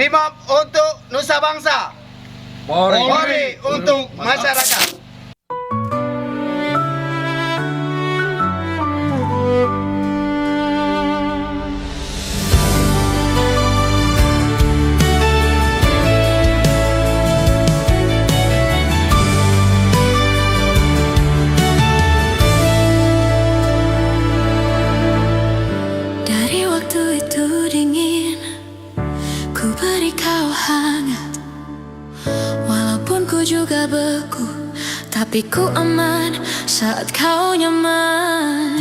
Brimob untuk Nusa Bangsa, Polri untuk masyarakat. Dari waktu itu dingin, ku beri kau hangat. Walaupun ku juga beku, tapi ku aman saat kau nyaman.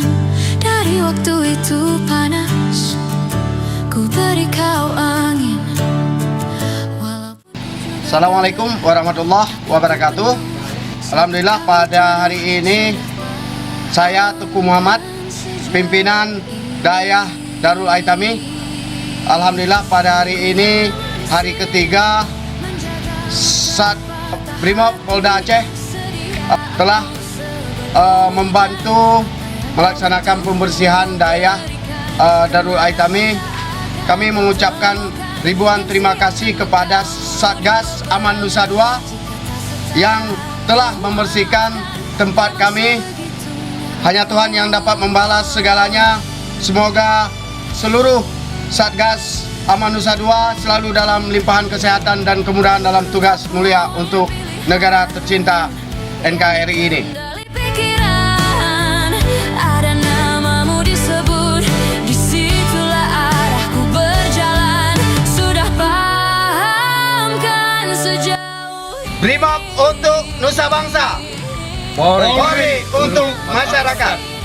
Dari waktu itu panas, ku beri kau angin. Assalamualaikum warahmatullahi wabarakatuh. Alhamdulillah pada hari ini saya Teguh Muhammad, pimpinan Daerah Darul Aitami. Alhamdulillah pada hari ini hari ketiga Sat Brimob Polda Aceh telah membantu melaksanakan pembersihan daerah Darul Aitami. Kami mengucapkan ribuan terima kasih kepada Satgas Aman Nusa 2 yang telah membersihkan tempat kami. Hanya Tuhan yang dapat membalas segalanya. Semoga seluruh Satgas Aman Nusa 2 selalu dalam limpahan kesehatan dan kemudahan dalam tugas mulia untuk negara tercinta NKRI ini. Brimob untuk Nusa Bangsa, Polri untuk masyarakat.